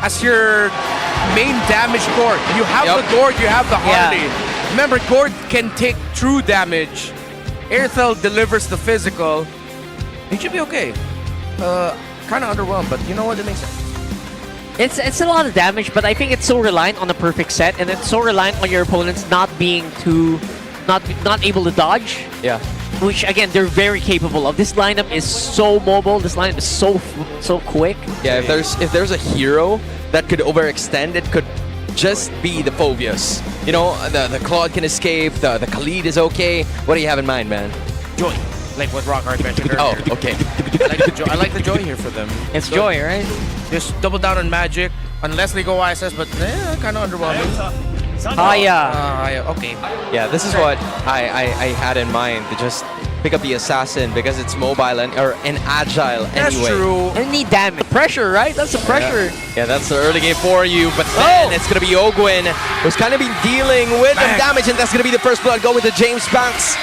as your main damage Gord. You have the Gord, you have the Harley. Remember, Gord can take true damage. Airthel delivers the physical. He should be okay. Kind of underwhelmed, but you know what? It makes sense. It's a lot of damage, but I think it's so reliant on the perfect set, and it's so reliant on your opponents not being too, not able to dodge. Yeah. Which again, they're very capable of. This lineup is so mobile. This lineup is so quick. Yeah. If there's a hero that could overextend, it could just be the Phobius. You know, the Claude can escape. The Khalid is okay. What do you have in mind, man? Joy. Like what Rockhard mentioned earlier. Oh, okay. I like the joy here for them. It's joy, right? Just double down on magic, unless they go ISS, but kind of underwhelming. Okay. Yeah, this is what I had in mind, to just pick up the assassin because it's mobile and agile anyway. That's true. And need damage. Pressure, right? That's the pressure. Yeah, that's the early game for you. But then it's gonna be Ogwin, who's kind of been dealing with the damage, and that's gonna be the first blood going to James Banks.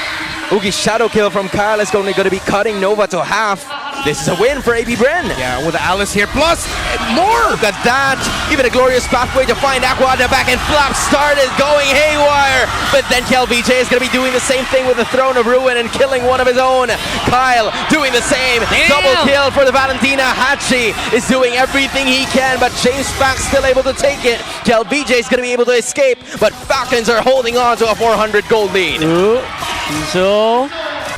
Oogie's shadow kill from Kyle is going to be cutting Nova to half. This is a win for APBR. Yeah, with Alice here, plus more! Look at that! Even a glorious pathway to find Aqua at the back, and Flap started going haywire! But then KelVJ is going to be doing the same thing with the Throne of Ruin and killing one of his own. Kyle doing the same. Damn. Double kill for the Valentina. Hachi is doing everything he can, but James Banks still able to take it. KelVJ is going to be able to escape, but Falcons are holding on to a 400 gold lead. So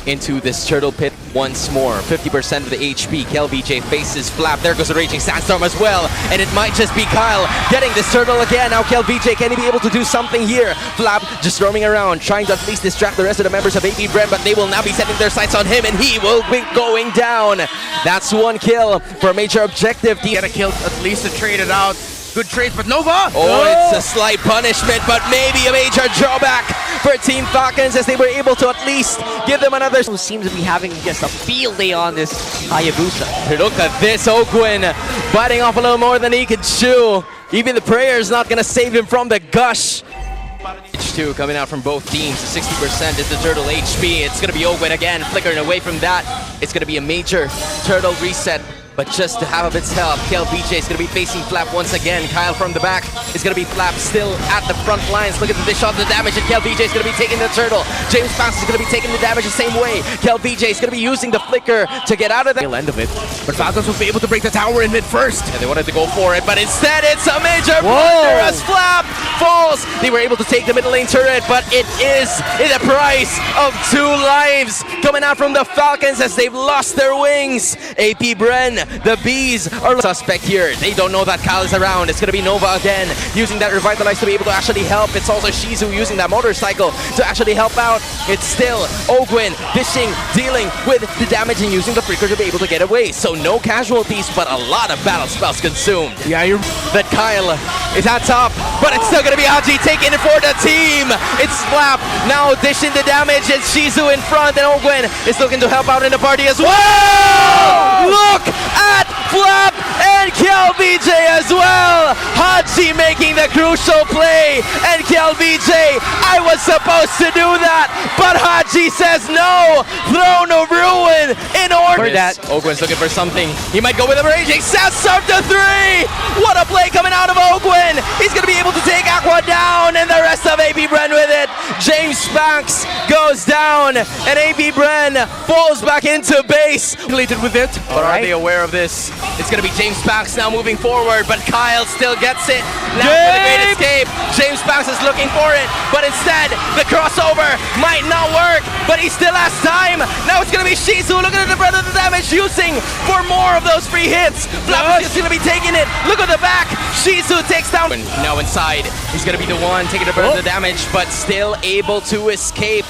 into this turtle pit once more. 50% of the HP. KelVJ faces Flap. There goes the Raging Sandstorm as well. And it might just be Kyle getting this turtle again. Now KelVJ, can he be able to do something here? Flap just roaming around, trying to at least distract the rest of the members of APBR, but they will now be setting their sights on him, and he will be going down. That's one kill for a major objective. Get a kill, at least to trade it out. Good trade, but Nova! Oh, it's a slight punishment, but maybe a major drawback for Team Falcons, as they were able to at least give them another. who seems to be having just a field day on this Hayabusa. Look at this, Ogwin biting off a little more than he could chew. Even the prayer is not going to save him from the gush. H2 coming out from both teams. 60% is the turtle HP. It's going to be Ogwin again, flickering away from that. It's going to be a major turtle reset. But just to have its help, KelVJ is going to be facing Flap once again. Kyle from the back is going to be Flap still at the front lines. Look at the shot, the damage, and KelVJ is going to be taking the turtle. James Banks is going to be taking the damage the same way. KelVJ is going to be using the flicker to get out of the end of it. But Falcons will be able to break the tower in mid first. And they wanted to go for it, but instead it's a major blunder as Flap falls. They were able to take the middle lane turret, but it is the price of 2 lives coming out from the Falcons as they've lost their wings. APBR, the bees are suspect here. They don't know that Kyle is around. It's going to be Nova again, using that Revitalize to be able to actually help. It's also Shizu using that motorcycle to actually help out. It's still Ogwin dishing, dealing with the damage and using the flicker to be able to get away. So no casualties, but a lot of battle spells consumed. Yeah, you're that Kyle is at top, but it's still going to be Haji taking it for the team. It's Flap now dishing the damage, and Shizu in front, and Ogwin is looking to help out in the party as well. Look at Flap and KelVJ as well. Haji making the crucial play, and KelVJ, I was supposed to do that, but Haji says no. Throne of Ruin in order. For that. Ogwin's looking for something. He might go with a Raging Sandstorm to 3. What a play coming out of Ogwin. He's going to be able to take Aqua down, and the rest of APBR with it. James Banks goes down, and APBR falls back into base. Completed with it. But are they aware of this? It's going to be James Banks now moving forward, but Kyle still gets it. Now for the great escape. James Banks is looking for it, but instead the crossover might not work, but he still has time. Now it's going to be Shizu looking at the breadth of the damage, using for more of those free hits. Flap is going to be taking it. Look at the back. Shizu takes down. Now inside, he's going to be the one taking the breadth of the damage, but still able to escape.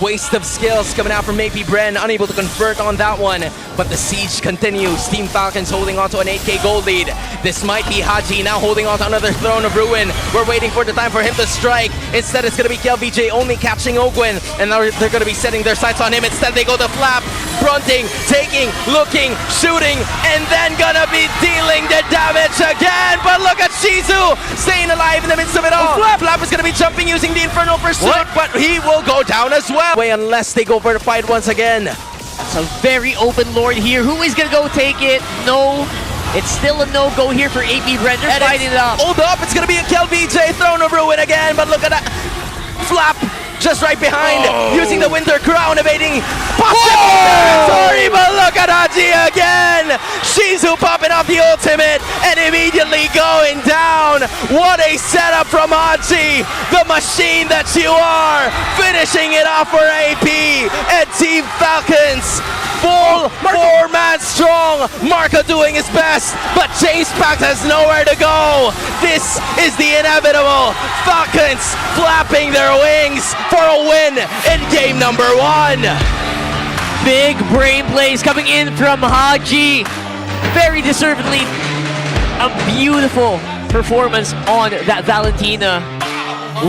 Waste of skills coming out from APBR, unable to convert on that one, but the siege continues. Team Falcons holding on to an 8k gold lead. This might be Haji now holding on to another Throne of Ruin. We're waiting for the time for him to strike. Instead, it's going to be KelVJ only catching Ogwin, and now they're going to be setting their sights on him. Instead, they go to Flap, fronting, taking, looking, shooting, and then gonna be dealing the damage again. But look at Shizu staying alive in the midst of it all. Flap is going to be jumping using the Infernal Pursuit, but he will go down as well. Unless they go for the fight once again. It's a very open lord here. Who is going to go take it? No. It's still a no-go here for AP Bren. They're fighting it out. Hold up, it's gonna be a KelVJ thrown over a win again, but look at that. Flap just right behind, using the Winter Crown, evading possible territory, but look at Haji again! Shizu popping off the ultimate and immediately going down. What a setup from Haji, the machine that you are, finishing it off for AP and Team Falcons. Full 4-man strong. Marco doing his best, but James Pax has nowhere to go. This is the inevitable. Falcons flapping their wings for a win in game number 1. Big brain plays coming in from Haji. Very deservedly a beautiful performance on that Valentina.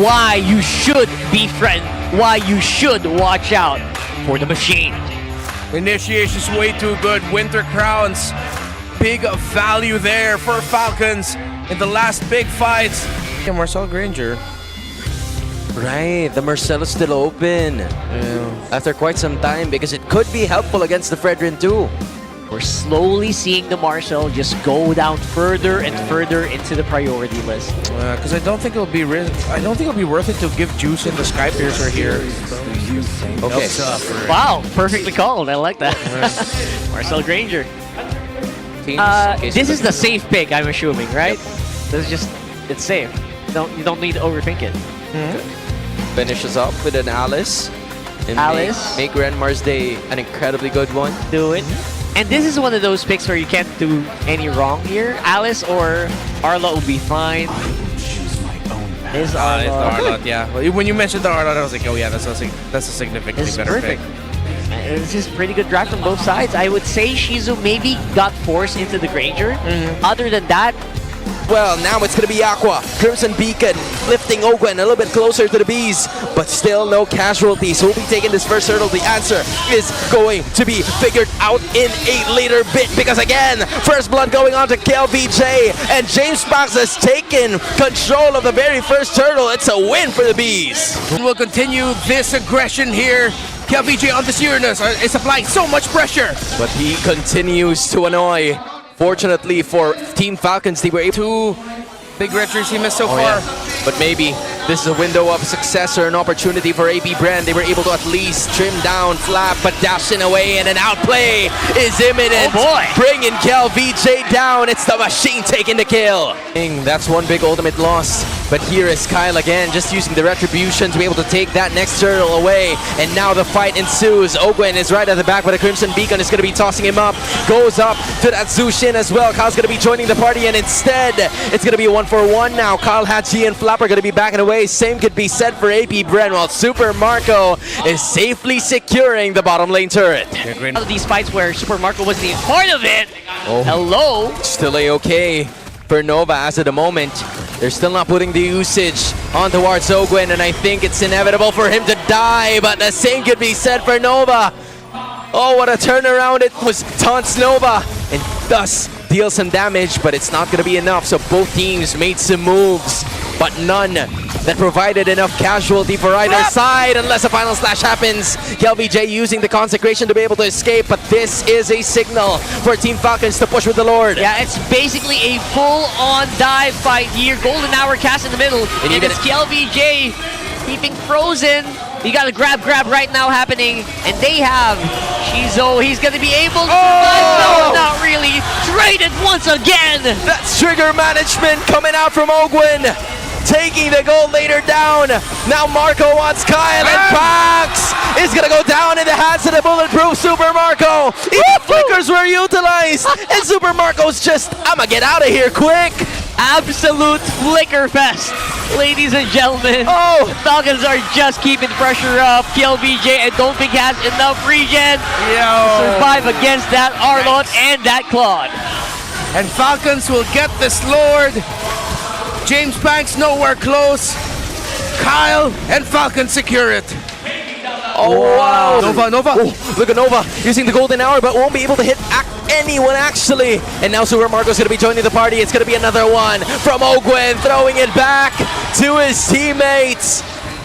Why you should befriend, why you should watch out for the machine. Initiation's way too good. Winter Crowns, big value there for Falcons in the last big fights. And Marcel Granger. Right, the Marcelo's still open after quite some time because it could be helpful against the Fredrin too. We're slowly seeing the Marcel just go down further and further into the priority list. Because I don't think it'll be worth it to give Juice in the Sky Piercer here. Okay. Wow, perfectly called. I like that. Marcel Granger. This is the safe pick, I'm assuming, right? This is just, it's safe. You don't need to overthink it. Finishes up with an Alice. And Alice. Make Renmar's day an incredibly good one. Do it. And this is one of those picks where you can't do any wrong here. Alice or Arlott will be fine. Is Arlott, yeah. When you mentioned the Arlott, I was like, oh yeah, that's a significantly better pick. It's just pretty good draft on both sides. I would say Shizu maybe got forced into the Granger. Other than that, well, now it's going to be Aqua. Crimson Beacon lifting Ogwen a little bit closer to the bees, but still no casualties. Who will be taking this first hurdle? The answer is going to be figured out in a later bit because, again, first blood going on to KelVJ, and James Pax has taken control of the very first hurdle. It's a win for the bees. We'll continue this aggression here. KelVJ on the Uranus is applying so much pressure. But he continues to annoy. Fortunately for Team Falcons, they were able to... Big retros he missed so far. Yeah. But maybe this is a window of success or an opportunity for AP Bren. They were able to at least trim down Flap, but dashing away, and an outplay is imminent. Oh boy! Bringing KelVJ down. It's the machine taking the kill. That's one big ultimate loss. But here is Kyle again, just using the retribution to be able to take that next turtle away. And now the fight ensues. Ogwen is right at the back, but a Crimson Beacon is going to be tossing him up. Goes up to that Zushin as well. Kyle's going to be joining the party, and instead, it's going to be a 1-for-1 now. Kyle, Haji, and Flap are going to be backing away. Same could be said for AP Bren, while Super Marco is safely securing the bottom lane turret. Out of these fights where Super Marco wasn't even part of it. Hello. Still a-okay for Nova as of the moment. They're still not putting the usage on towards Ogwen, and I think it's inevitable for him to die, but the same could be said for Nova. Oh, what a turnaround it was. Taunts Nova and thus deals some damage, but it's not going to be enough. So both teams made some moves, but none that provided enough casualty for either side unless a final slash happens. KelVJ using the consecration to be able to escape, but this is a signal for Team Falcons to push with the Lord. Yeah, it's basically a full-on dive fight here. Golden Hour cast in the middle. And it's KelVJ keeping frozen. You got a grab right now happening, and they have Shizu. He's going to be able to survive. No, not really. Traded once again. That's trigger management coming out from Ogwen. Taking the goal later down. Now Marco wants Kyle, and Pax is going to go down in the hands of the bulletproof Super Marco. Even flickers were utilized, and Super Marco's just, I'm going to get out of here quick. Absolute flicker fest, ladies and gentlemen. Oh, Falcons are just keeping pressure up. KelVJ, I don't think has enough regen to survive against that Arlott and that Claude. And Falcons will get this Lord. James Banks nowhere close. Kyle and Falcons secure it. Oh, wow. Nova. Oh, look at Nova using the golden hour, but won't be able to hit anyone actually. And now Super Marco's going to be joining the party. It's going to be another one from Ogwen, throwing it back to his teammates.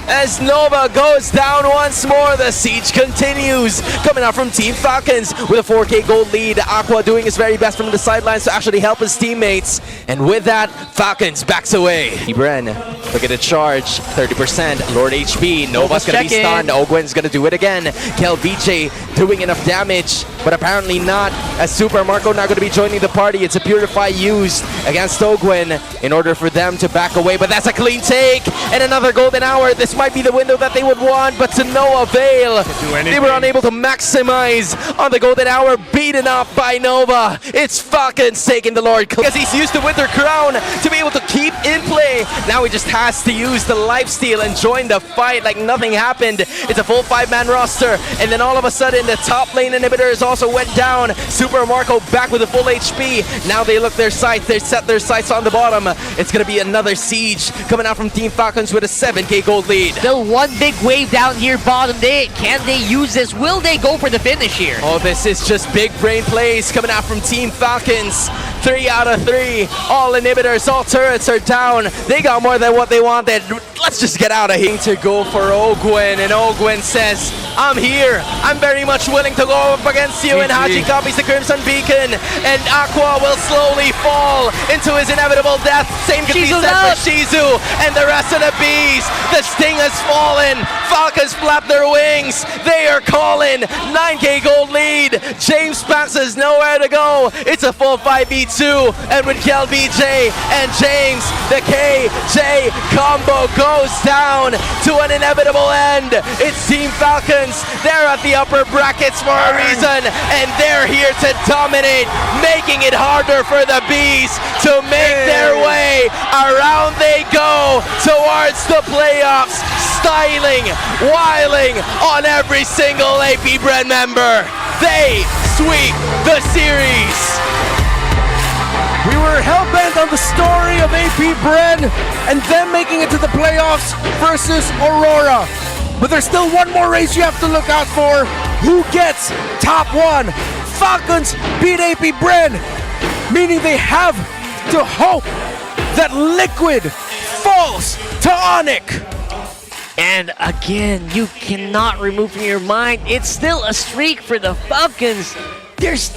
as Nova goes down once more. The siege continues. Coming out from Team Falcons with a 4K gold lead. Aqua doing his very best from the sidelines to actually help his teammates. And with that, Falcons backs away. Bren, look at the charge. 30%. Lord HP. Nova's going to be stunned. Ogwen's going to do it again. KelVJ doing enough damage, but apparently not, as Super Marco now going to be joining the party. It's a Purify used against Ogwen in order for them to back away, but that's a clean take, and another golden hour. This might be the window that they would want, but to no avail. They were unable to maximize on the golden hour, beaten up by Nova. It's Falcons taking the Lord, because he's used the Winter Crown to be able to keep in play. Now he just has to use the lifesteal and join the fight like nothing happened. It's a full 5-man roster, and then all of a sudden the top lane inhibitors also went down. Super Marco back with a full HP. Now they look their sights, they set their sights on the bottom. It's gonna be another siege coming out from Team Falcons with a 7K gold lead. Still one big wave down here bottom. Can they use this? Will they go for the finish here? Oh, this is just big brain plays coming out from Team Falcons. 3 out of 3. All inhibitors, all turrets are down. They got more than what they wanted. Let's just get out of here. To go for Ogwen, and Ogwen says, I'm here. I'm very much willing to go up against you. And Haji copies the Crimson Beacon, and Aqua will slowly fall into his inevitable death. Same can be said for Shizu and the rest of the bees. The sting has fallen. Falcons flap their wings. They are calling. 9K gold lead. James Pax has nowhere to go. It's a full 5v2, and with KelVJ and James, the KJ combo goes down to an inevitable end. It's Team Falcons. They're at the upper brackets for a reason, and they're here to dominate, making it harder for the bees to make their way. Around they go towards the playoffs, styling, wiling on every single AP Bren member. They sweep the series. We were hell-bent on the story of AP Bren and them making it to the playoffs versus Aurora. But there's still one more race you have to look out for. Who gets top 1? Falcons beat AP Bren, meaning they have to hope that Liquid falls to Onic. And again, you cannot remove from your mind, it's still a streak for the Falcons. They're still